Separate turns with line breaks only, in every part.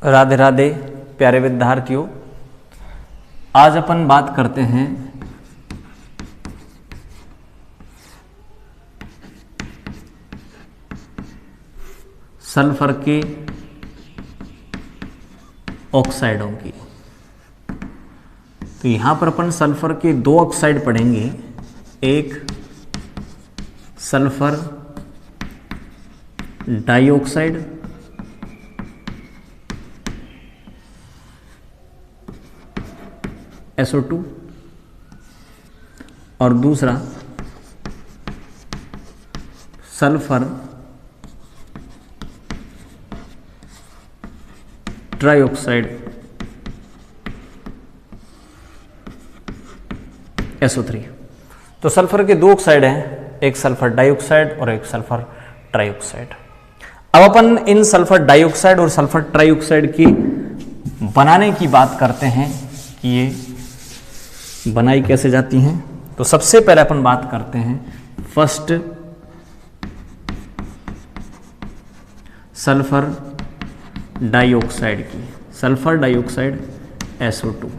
राधे राधे प्यारे विद्यार्थियों, आज अपन बात करते हैं सल्फर के ऑक्साइडों की। तो यहां पर अपन सल्फर के दो ऑक्साइड पढ़ेंगे, एक सल्फर डाइऑक्साइड SO2 और दूसरा सल्फर ट्राइऑक्साइड SO3। तो सल्फर के दो ऑक्साइड हैं, एक सल्फर डाइऑक्साइड और एक सल्फर ट्राइऑक्साइड। अब अपन इन सल्फर डाइऑक्साइड और सल्फर ट्राइऑक्साइड की बनाने की बात करते हैं कि ये बनाई कैसे जाती हैं। तो सबसे पहले अपन बात करते हैं फर्स्ट सल्फर डाइऑक्साइड की, सल्फर डाइऑक्साइड SO2।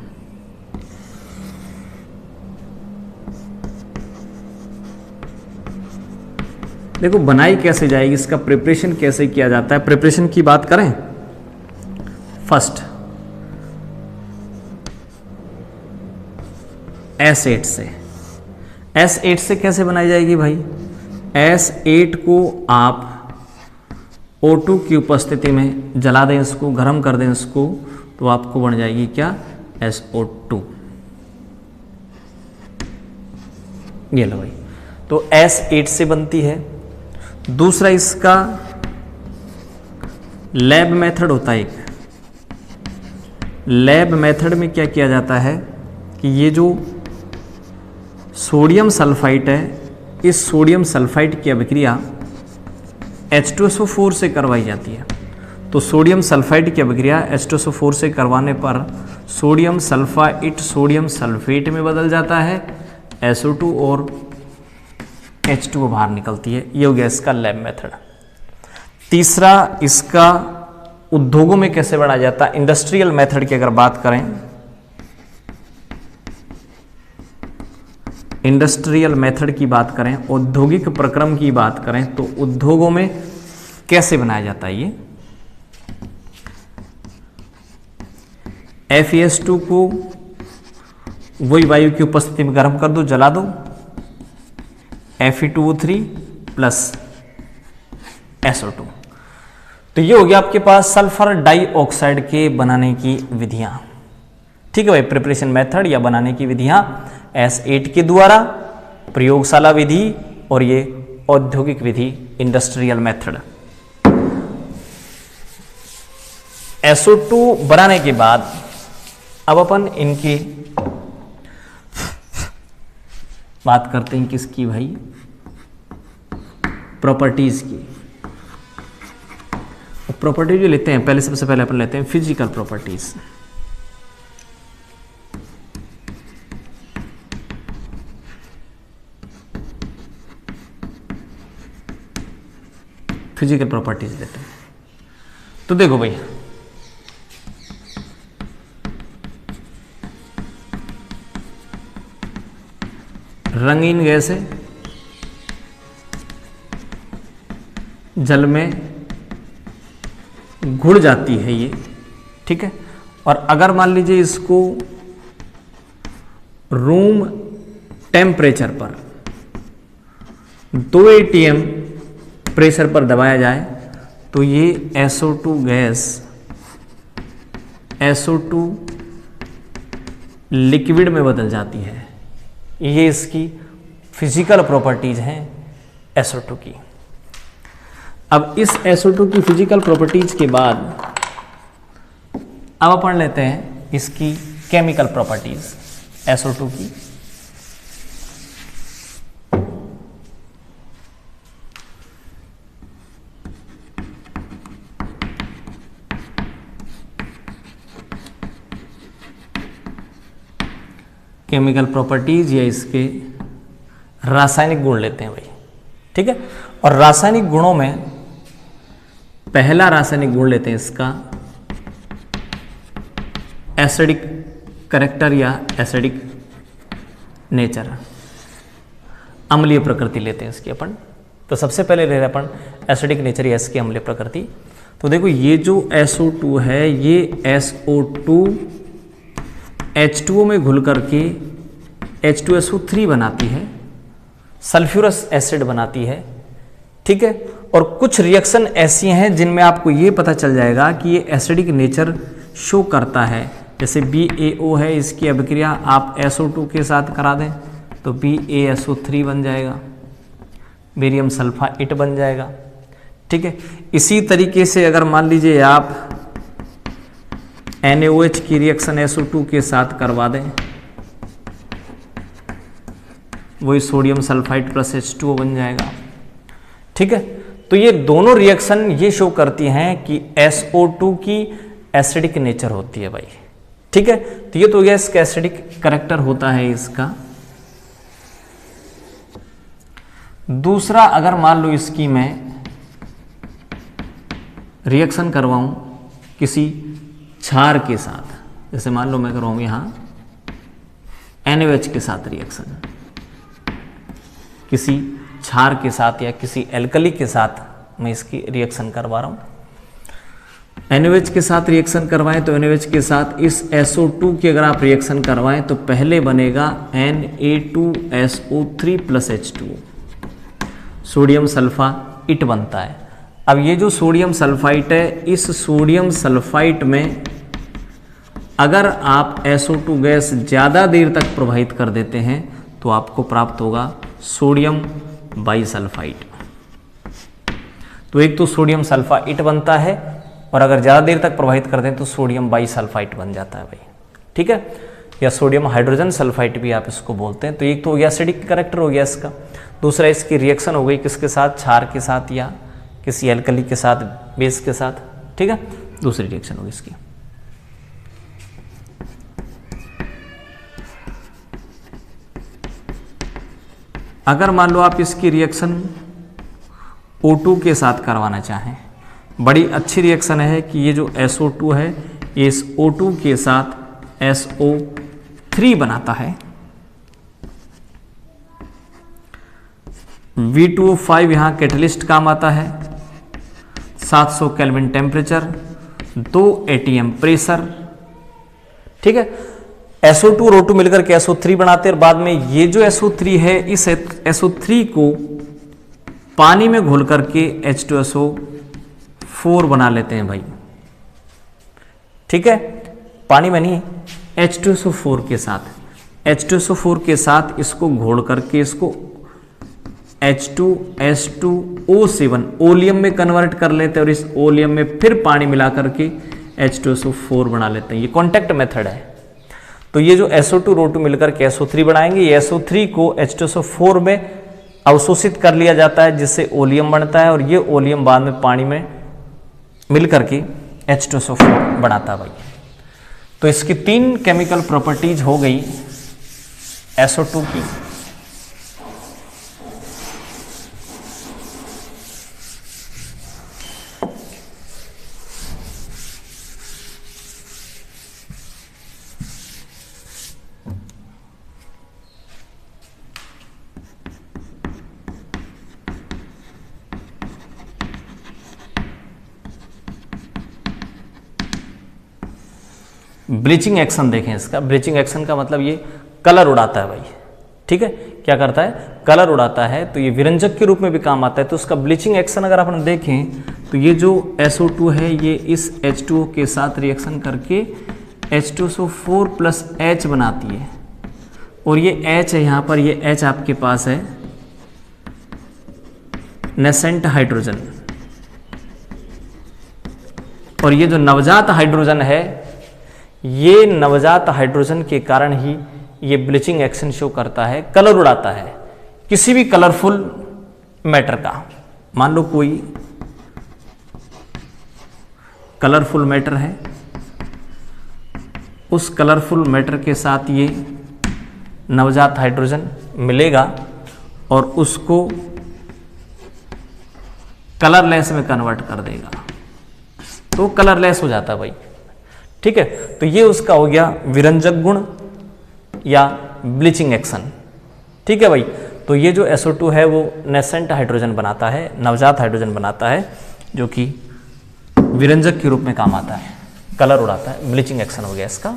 देखो बनाई कैसे जाएगी, इसका प्रिपरेशन कैसे किया जाता है। प्रिपरेशन की बात करें, फर्स्ट S8 से, S8 से कैसे बनाई जाएगी भाई। S8 को आप O2 की उपस्थिति में जला दें, इसको गर्म कर दें इसको, तो आपको बन जाएगी क्या, SO2। ये लो भाई, तो S8 से बनती है। दूसरा इसका लैब मेथड होता है। एक लैब मेथड में क्या किया जाता है कि ये जो सोडियम सल्फाइड है, इस सोडियम सल्फाइड की अभिक्रिया H2SO4 से करवाई जाती है। तो सोडियम सल्फाइड की अभिक्रिया H2SO4 से करवाने पर सोडियम सल्फाइड सोडियम सल्फेट में बदल जाता है, SO2 और H2O बाहर निकलती है। ये हो गया इसका लैब मेथड। तीसरा इसका उद्योगों में कैसे बनाया जाता है, इंडस्ट्रियल मेथड की अगर बात करें, इंडस्ट्रियल मेथड की बात करें, औद्योगिक प्रक्रम की बात करें, तो उद्योगों में कैसे बनाया जाता है ये। FeS2 को वही वायु की उपस्थिति में गर्म कर दो, जला दो, Fe2O3 प्लस SO2। तो ये हो गया आपके पास सल्फर डाइऑक्साइड के बनाने की विधियां। ठीक है भाई, प्रिपरेशन मेथड या बनाने की विधियां S8 के द्वारा, प्रयोगशाला विधि और ये औद्योगिक विधि इंडस्ट्रियल मेथड। SO2 बनाने के बाद अब अपन इनकी बात करते हैं, किसकी भाई, प्रॉपर्टीज की। प्रॉपर्टीज जो लेते हैं पहले, सबसे पहले अपन लेते हैं फिजिकल प्रॉपर्टीज। फिजिकल प्रॉपर्टीज लेते हैं। तो देखो भाई, रंगीन गैस है, जल में घुल जाती है ये, ठीक है। और अगर मान लीजिए इसको रूम टेम्परेचर पर 2 atm प्रेशर पर दबाया जाए तो ये SO2 गैस, SO2 लिक्विड में बदल जाती है। ये इसकी फिजिकल प्रॉपर्टीज हैं SO2 की। अब इस SO2 की फिजिकल प्रॉपर्टीज के बाद अब अपन लेते हैं इसकी केमिकल प्रॉपर्टीज SO2 की। केमिकल प्रॉपर्टीज या इसके रासायनिक गुण लेते हैं भाई, ठीक है। और रासायनिक गुणों में पहला रासायनिक गुण लेते हैं इसका एसिडिक कैरेक्टर या एसिडिक नेचर, अम्लीय प्रकृति लेते हैं इसकी अपन। तो सबसे पहले ले रहे हैं अपन एसिडिक नेचर या इसकी अम्लीय प्रकृति। तो देखो ये जो SO2 है ये SO2 H2O में घुल करके H2SO3 बनाती है, सल्फ्यूरस एसिड बनाती है, ठीक है। और कुछ रिएक्शन ऐसी हैं जिनमें आपको ये पता चल जाएगा कि ये एसिडिक नेचर शो करता है। जैसे BaO है, इसकी अभिक्रिया आप SO2 के साथ करा दें तो BaSO3 बन जाएगा, बेरियम सल्फाइड बन जाएगा, ठीक है। इसी तरीके से अगर मान लीजिए आप NaOH की रिएक्शन SO2 के साथ करवा दें, वही सोडियम सल्फाइड प्लस H2O बन जाएगा, ठीक है। तो ये दोनों रिएक्शन ये शो करती हैं कि SO2 की एसिडिक नेचर होती है भाई, ठीक है। तो ये तो हो गया इसका एसिडिक कैरेक्टर होता है इसका। दूसरा, अगर मान लो इसकी मैं रिएक्शन करवाऊं किसी क्षार के साथ, जैसे मान लो मैं करवाऊं यहां NaOH के साथ रिएक्शन, किसी क्षार के साथ या किसी एल्कली के साथ मैं इसकी रिएक्शन करवा रहा हूं। NaOH के साथ रिएक्शन करवाएं तो NaOH के साथ इस SO2 की अगर आप रिएक्शन करवाएं तो पहले बनेगा Na2SO3 plus H2O, sodium sulphide बनता है। अब ये जो सोडियम सल्फाइड है, इस सोडियम सल्फाइड में अगर आप SO2 गैस ज़्यादा देर तक प्रवाहित कर देते हैं तो आपको प्राप्त होगा सोडियम बाइसल्फाइड। तो एक तो सोडियम सल्फाइड बनता है और अगर ज़्यादा देर तक प्रवाहित कर दें तो सोडियम बाइसल्फाइड बन जाता है भाई, ठीक है, या सोडियम हाइड्रोजन सल्फाइड भी आप इसको बोलते हैं। तो एक तो हो गया एसिडिक कैरेक्टर हो गया इसका। दूसरा, इसकी रिएक्शन हो गई किसके साथ, क्षार के साथ या किसी एल्कली के साथ, बेस के साथ, ठीक है। दूसरी रिएक्शन होगी इसकी। अगर मान लो आप इसकी रिएक्शन O2 के साथ करवाना चाहें, बड़ी अच्छी रिएक्शन है कि ये जो SO2 है ये इस O2 के साथ SO3 बनाता है। V2O5 यहाँ कैटलिस्ट काम आता है, 700 केल्विन टेम्परेचर, 2 atm प्रेशर, ठीक है। SO2 और O2 मिलकर के SO3 बनाते हैं और बाद में ये जो SO3 है इस SO3 को पानी में घोल करके H2SO4 बना लेते हैं भाई, ठीक है। पानी में नहीं, H2SO4 के साथ, H2SO4 के साथ इसको घोल करके इसको H2S2O7 ओलियम में कन्वर्ट कर लेते हैं और इस ओलियम में फिर पानी मिला करके H2SO4 बना लेते हैं। ये कॉन्टैक्ट मेथड है। तो ये जो SO2 और O2 मिलकर के SO3 बनाएंगे, ये SO3 को H2SO4 में अवशोषित कर लिया जाता है जिससे ओलियम बनता है और ये ओलियम बाद में पानी में मिल करके H2SO4 बनाता है भाई। तो इसकी 3 केमिकल प्रॉपर्टीज हो गई SO2 की। ब्लीचिंग एक्शन देखें इसका। ब्लीचिंग एक्शन का मतलब ये कलर उड़ाता है भाई, ठीक है। क्या करता है, कलर उड़ाता है। तो ये विरंजक के रूप में भी काम आता है। तो उसका ब्लीचिंग एक्शन अगर अपन देखें तो ये जो SO2 है ये इस H2O के साथ रिएक्शन करके H2SO4 प्लस H बनाती है और ये H है यहाँ पर, ये H आपके पास है नेसेंट हाइड्रोजन, और ये जो नवजात हाइड्रोजन है ये नवजात हाइड्रोजन के कारण ही ये ब्लीचिंग एक्शन शो करता है, कलर उड़ाता है किसी भी कलरफुल मैटर का। मान लो कोई कलरफुल मैटर है, उस कलरफुल मैटर के साथ ये नवजात हाइड्रोजन मिलेगा और उसको कलरलेस में कन्वर्ट कर देगा, तो कलरलेस हो जाता है भाई, ठीक है, तो ये उसका हो गया विरंजक गुण या ब्लीचिंग एक्शन। ठीक है भाई, तो ये जो SO2 है वो नेसेंट हाइड्रोजन बनाता है, नवजात हाइड्रोजन बनाता है, जो कि विरंजक के रूप में काम आता है, कलर उड़ाता है, ब्लीचिंग एक्शन हो गया इसका।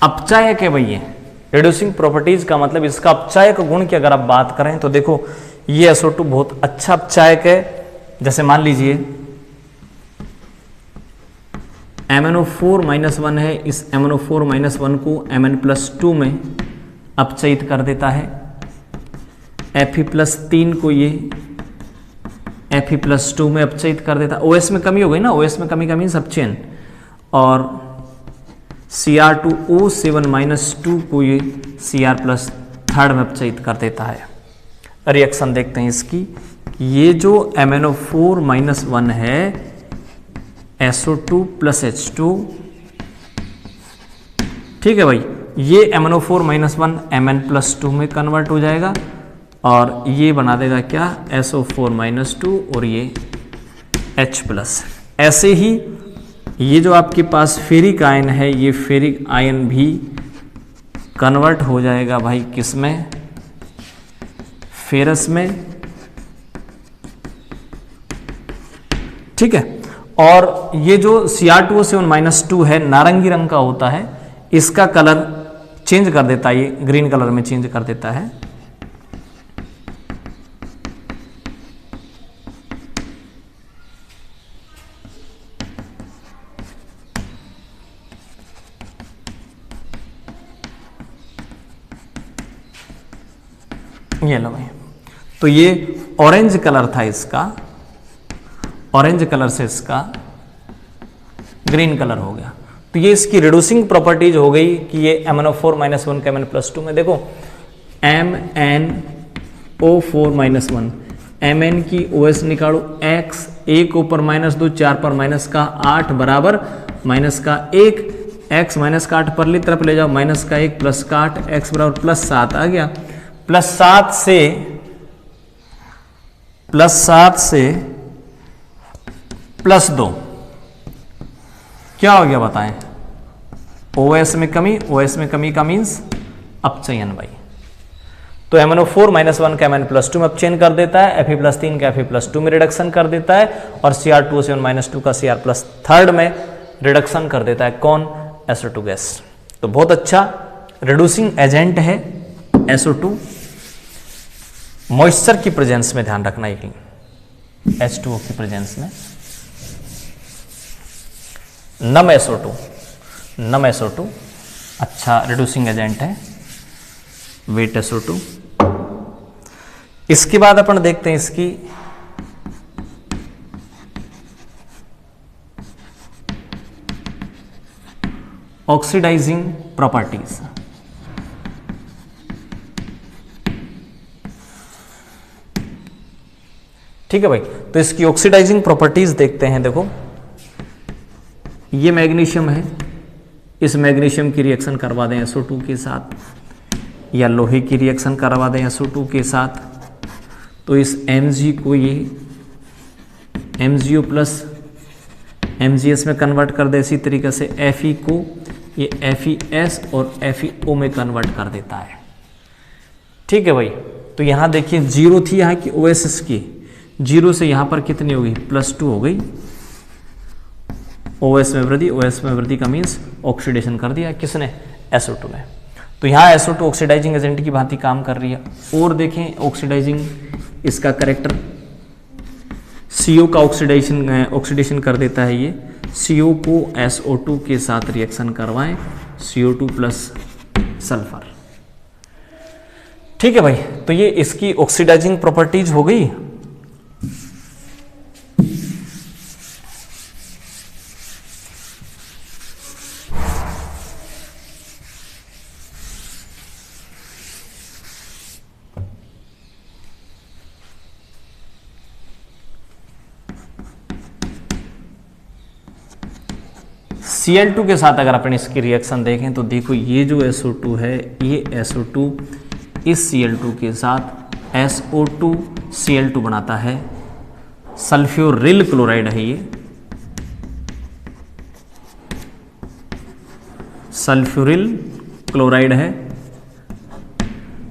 अपचायक है भाई ये, रिड्यूसिंग प्रॉपर्टीज का मतलब इसका अपचायक गुण की अगर आप बात करें तो देखो ये SO2 बहुत अच्छा अपचायक है। जैसे मान लीजिए MnO4-1 है, इस MnO4-1 को Mn+2 में अपचयित कर देता है, Fe+3 को ये Fe+2 में अपचयित कर देता है। OS में कमी हो गई ना, OS में कमी मीन्स अपचयन, और Cr2O7-2 को ये Cr+3 में अपचयित कर देता है। रिएक्शन देखते हैं इसकी, ये जो MnO4-1 है SO2 + H2, ठीक है भाई, ये MnO4-1 Mn+2 में कन्वर्ट हो जाएगा और ये बना देगा क्या, SO4-2 और ये H+। ऐसे ही ये जो आपके पास फेरिक आयन है, ये फेरिक आयन भी कन्वर्ट हो जाएगा भाई किस में, फेरस में। ठीक है, और ये जो Cr2O7-2 है नारंगी रंग का होता है, इसका कलर चेंज कर देता है, ये ग्रीन कलर में चेंज कर देता है। ये लो भाई, तो ये ऑरेंज कलर था इसका, ऑरेंज कलर से इसका ग्रीन कलर हो गया। तो ये इसकी रिड्यूसिंग प्रॉपर्टीज हो गई कि ये MnO4-1 के Mn+2 में देखो MnO4-1, Mn की OS निकालो, x 1 ऊपर -2 4 पर -8 बराबर -1, x -8 परली तरफ ले जाओ, -1 +8, x बराबर +7 आ गया। +7 से +2 क्या हो गया बताएं, OS में कमी, OS में कमी का मीन्स अपचयन भाई। तो MnO4-1 का Mn+2 में अपचयन कर देता है, Fe+3 का Fe+2 में रिडक्शन कर देता है, और Cr2O7-2 का Cr+3 में रिडक्शन कर देता है। कौन, SO2 गैस। तो बहुत अच्छा रिड्यूसिंग एजेंट है SO2। मॉइस्चर की प्रेजेंस में ध्यान रखना, यही H2O की प्रेजेंस में, नम SO2 अच्छा रिड्यूसिंग एजेंट है, वेट SO2। इसके बाद अपन देखते हैं इसकी ऑक्सीडाइजिंग प्रॉपर्टीज। ठीक है भाई, तो इसकी ऑक्सीडाइजिंग प्रॉपर्टीज देखते हैं। देखो ये मैग्नीशियम है, इस मैग्नीशियम की रिएक्शन करवा दें SO2 के साथ, या लोहे की रिएक्शन करवा दें SO2 के साथ, तो इस Mg को ये MgO प्लस MgS में कन्वर्ट कर दे। इसी तरीके से Fe को ये FeS और FeO में कन्वर्ट कर देता है। ठीक है भाई, तो यहां देखिए 0 थी यहाँ की OSS की, 0 से यहां पर कितनी हो गई, +2 हो गई। OS में वृद्धि का मीन्स ऑक्सीडेशन कर दिया किसने, SO2 ने। तो यहाँ SO2 ऑक्सीडाइजिंग एजेंट की भांति काम कर रही है। और देखें ऑक्सीडाइजिंग इसका कैरेक्टर, CO का ऑक्सीडेशन कर देता है ये, CO को SO2 के साथ रिएक्शन करवाएं, CO2 प्लस सल्फर। ठीक है भाई, तो ये इसकी ऑक्सीडाइजिंग प्रॉपर्टीज हो गई। Cl2 के साथ अगर अपन इसकी रिएक्शन देखें तो देखो ये जो SO2 है, ये SO2 इस Cl2 के साथ SO2 Cl2 बनाता है। सल्फ्यूरिल क्लोराइड है ये, सल्फ्यूरिल क्लोराइड है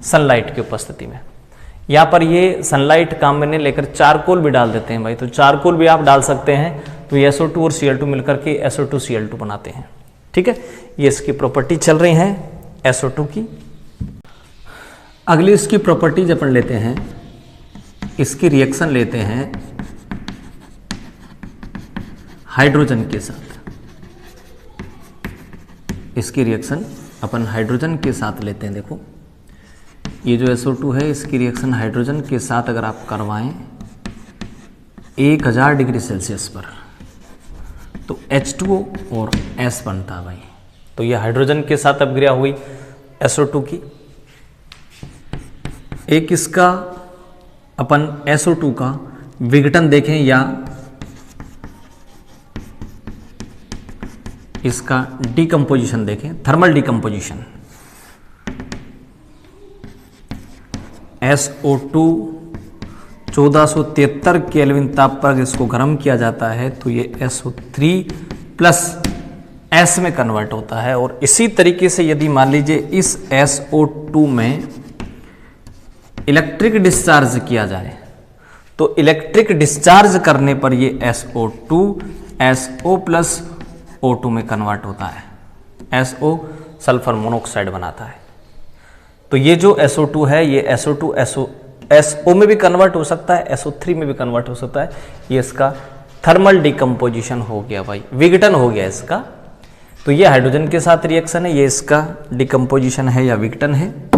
सनलाइट की उपस्थिति में। यहाँ पर ये सनलाइट काम में नहीं लेकर चारकोल भी डाल देते हैं भाई, तो चारकोल भी आप डाल सकते हैं। तो ये SO2 और Cl2 मिलकर के SO2 Cl2 बनाते हैं। ठीक है, ये इसकी प्रॉपर्टी चल रही हैं SO2 की। अगली इसकी प्रॉपर्टीज अपन लेते हैं, इसकी रिएक्शन लेते हैं हाइड्रोजन के साथ। इसकी रिएक्शन अपन हाइड्रोजन के साथ लेते हैं। देखो ये जो SO2 है, इसकी रिएक्शन हाइड्रोजन के साथ अगर आप करवाएं 1000 डिग्री सेल्सियस पर, तो H2O और S बनता है भाई। तो ये हाइड्रोजन के साथ अभिक्रिया हुई SO2 की। एक इसका अपन SO2 का विघटन देखें या इसका डिकम्पोजिशन देखें, थर्मल डिकम्पोजिशन। SO2 1473 केल्विन ताप पर इसको गर्म किया जाता है तो ये SO3 प्लस S में कन्वर्ट होता है। और इसी तरीके से यदि मान लीजिए इस SO2 में इलेक्ट्रिक डिस्चार्ज किया जाए तो इलेक्ट्रिक डिस्चार्ज करने पर ये SO2 SO प्लस O2 में कन्वर्ट होता है, SO सल्फर मोनोऑक्साइड बनाता है। तो ये जो SO2 है ये SO2 SO में भी कन्वर्ट हो सकता है, SO3 में भी कन्वर्ट हो सकता है। ये इसका थर्मल डिकम्पोजिशन हो गया भाई, विघटन हो गया इसका। तो ये हाइड्रोजन के साथ रिएक्शन है, ये इसका डिकम्पोजिशन है या विघटन है।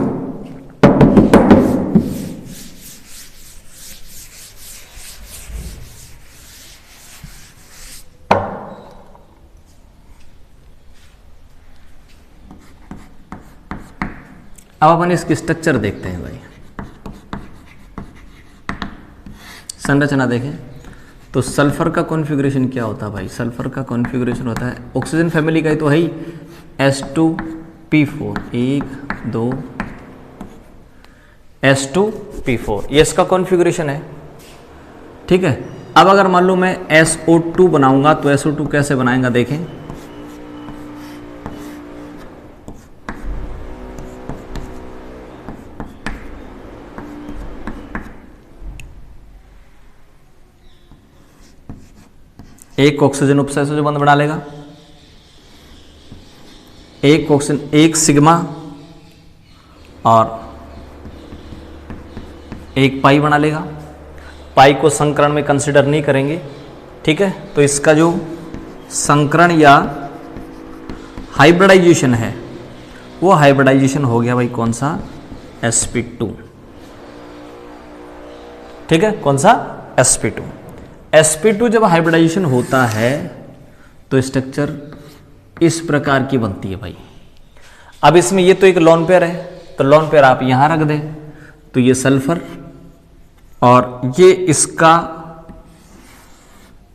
अब अपन इसकी स्ट्रक्चर देखते हैं भाई, संरचना देखें तो सल्फर का कॉन्फ़िगरेशन क्या होता है भाई। सल्फर का कॉन्फ़िगरेशन होता है ऑक्सीजन फैमिली का ही तो है ही, S2P4 1 2 S2P4 ये इसका कॉन्फ़िगरेशन है। ठीक है, अब अगर मान लो मैं SO2 बनाऊंगा तो SO2 कैसे बनाएगा देखें। एक ऑक्सीजन उपसहसंयोजक बंध बना लेगा, एक ऑक्सीजन एक सिग्मा और एक पाई बना लेगा। पाई को संकरण में कंसिडर नहीं करेंगे। ठीक है, तो इसका जो संकरण या हाइब्रिडाइजेशन है वो हाइब्रिडाइजेशन हो गया भाई कौन सा, sp2। ठीक है, कौन सा, sp2। sp2 जब हाइब्रिडाइजेशन होता है तो स्ट्रक्चर इस प्रकार की बनती है भाई। अब इसमें ये तो एक लोन पेयर है, तो लोन पेयर आप यहां रख दें तो ये सल्फर और ये इसका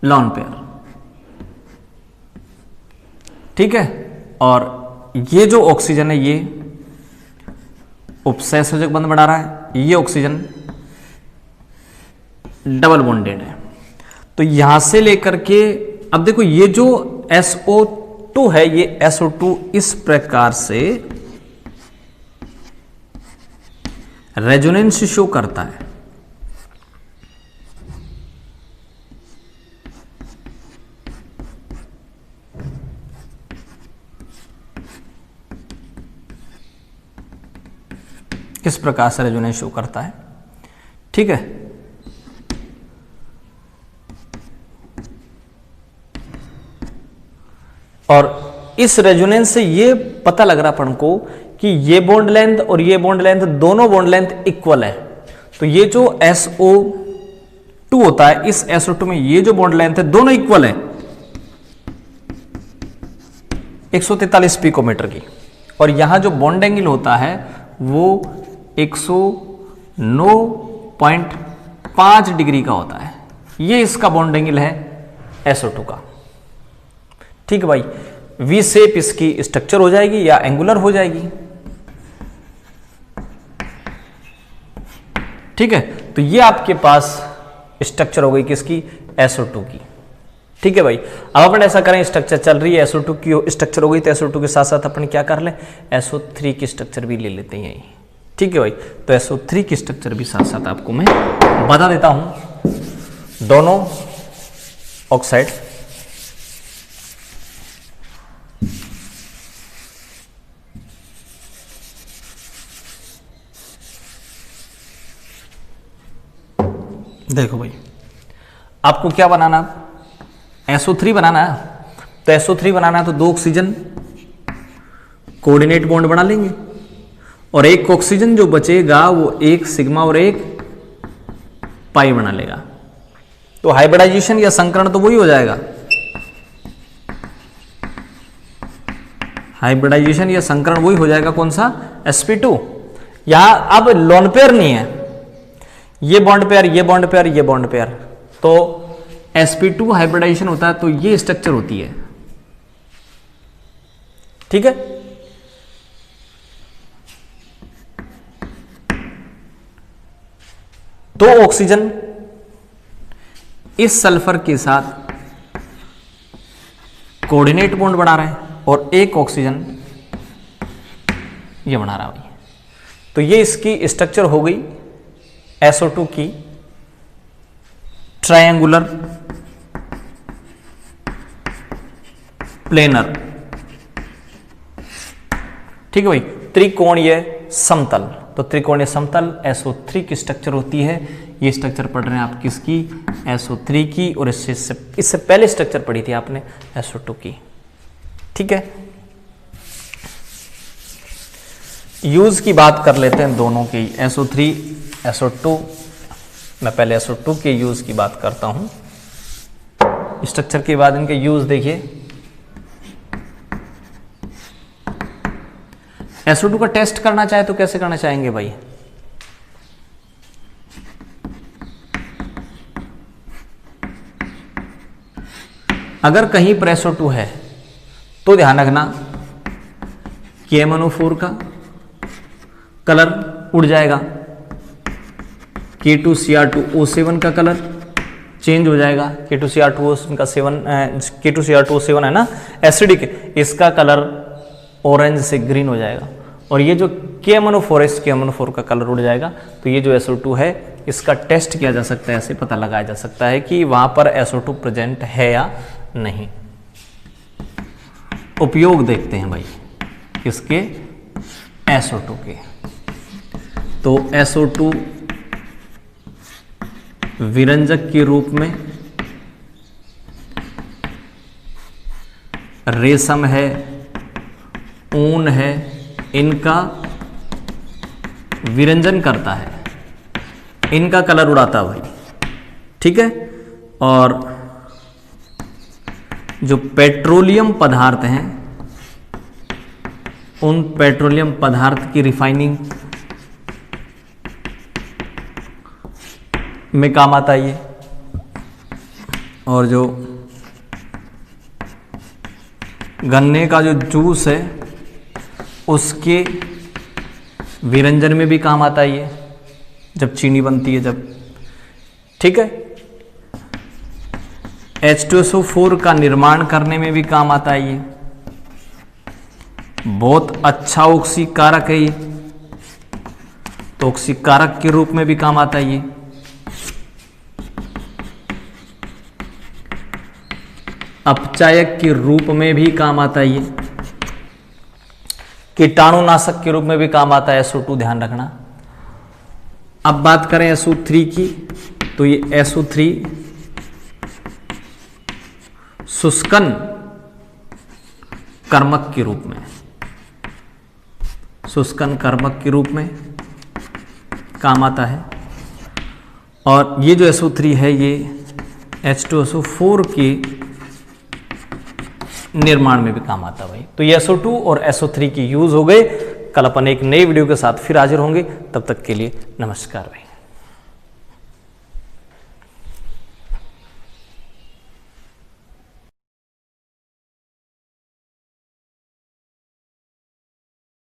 लोन पेयर। ठीक है, और ये जो ऑक्सीजन है ये उपसहसंयोजक बंध बना रहा है, ये ऑक्सीजन डबल बॉन्डेड है। तो यहां से लेकर के अब देखो ये जो SO2 है ये SO2 इस प्रकार से रेजोनेंस शो करता है। किस प्रकार से रेजोनेंस शो करता है। ठीक है, और इस रेजोनेंस से ये पता लग रहा अपन को कि ये बॉन्ड लेंथ और ये बॉन्ड लेंथ दोनों बॉन्ड लेंथ इक्वल है। तो ये जो SO2 होता है इस SO2 में ये जो बॉन्ड लेंथ है दोनों इक्वल है 143 पिकोमीटर की, और यहां जो बॉन्ड एंगल होता है वो 109.5 डिग्री का होता है। ये इसका बॉन्ड एंगल है SO2 का। ठीक है भाई, वी शेप इसकी स्ट्रक्चर हो जाएगी या एंगुलर हो जाएगी। ठीक है, तो ये आपके पास स्ट्रक्चर हो गई किसकी, SO2 की। ठीक है भाई, अब अपन ऐसा करें, स्ट्रक्चर चल रही है, SO2 की स्ट्रक्चर हो गई, तो SO2 के साथ साथ अपन क्या कर लें, SO3 की स्ट्रक्चर भी ले लेते हैं। ठीक है भाई, तो SO3 की स्ट्रक्चर भी साथ साथ आपको मैं बता देता हूं। दोनों ऑक्साइड देखो भाई, आपको क्या बनाना, SO3 बनाना है, तो SO3 बनाना है तो 2 ऑक्सीजन कोऑर्डिनेट बॉन्ड बना लेंगे, और एक ऑक्सीजन जो बचेगा वो एक सिग्मा और एक पाई बना लेगा। तो हाइब्रिडाइजेशन या संकरण तो वही हो जाएगा, हाइब्रिडाइजेशन या संकरण वही हो जाएगा, कौन सा, sp2। यहां अब लोन पेयर नहीं है, ये बॉन्ड पेयर, ये बॉन्ड पेयर, ये बॉन्ड पेयर, तो sp2 हाइब्रिडाइजेशन होता है तो ये स्ट्रक्चर होती है। ठीक है, दो ऑक्सीजन इस सल्फर के साथ कोऑर्डिनेट बॉन्ड बना रहे हैं और एक ऑक्सीजन ये बना रहा है, तो ये इसकी स्ट्रक्चर हो गई SO2 की ट्रायंगुलर प्लेनर। ठीक है भाई, त्रिकोणीय समतल, तो त्रिकोणीय समतल SO3 की स्ट्रक्चर होती है। ये स्ट्रक्चर पढ़ रहे हैं आप किसकी, SO3 की, और इससे पहले स्ट्रक्चर पढ़ी थी आपने SO2 की। ठीक है, यूज की बात कर लेते हैं दोनों की, SO3 SO2। मैं पहले SO2 के यूज की बात करता हूं, स्ट्रक्चर के बाद इनके यूज देखिए। SO2 का टेस्ट करना चाहे तो कैसे करना चाहेंगे भाई, अगर कहीं पर SO2 है तो ध्यान रखना KMnO4 का कलर उड़ जाएगा, K2Cr2O7 का कलर चेंज हो जाएगा, K2Cr2O7 है ना एसिडिक, इसका कलर ऑरेंज से ग्रीन हो जाएगा, और ये जो KMnO4 है, KMnO4 का कलर उड़ जाएगा। तो ये जो SO2 है इसका टेस्ट किया जा सकता है, ऐसे पता लगाया जा सकता है कि वहां पर SO2 प्रेजेंट है या नहीं। उपयोग देखते हैं भाई किसके, SO2 के। तो SO2 विरंजक के रूप में, रेशम है, ऊन है, इनका विरंजन करता है, इनका कलर उड़ाता है भाई। ठीक है, और जो पेट्रोलियम पदार्थ हैं उन पेट्रोलियम पदार्थ की रिफाइनिंग में काम आता है ये, और जो गन्ने का जो जूस है उसके विरंजन में भी काम आता है ये, जब चीनी बनती है जब। ठीक है, H2SO4 का निर्माण करने में भी काम आता है ये, बहुत अच्छा ऑक्सीकारक है ये, तो ऑक्सीकारक के रूप में भी काम आता है ये। अपचायक के रूप में भी काम आता है ये, कीटाणुनाशक के रूप में भी काम आता है SO2, ध्यान रखना। अब बात करें SO3 की, तो ये SO3 शुष्कन कर्मक के रूप में, शुष्कन कर्मक के रूप में काम आता है, और ये जो SO3 है ये H2SO4 के निर्माण में भी काम आता है भाई। तो ये SO2 और SO3 की यूज हो गए। कल अपन एक नई वीडियो के साथ फिर हाजिर होंगे, तब तक के लिए नमस्कार भाई।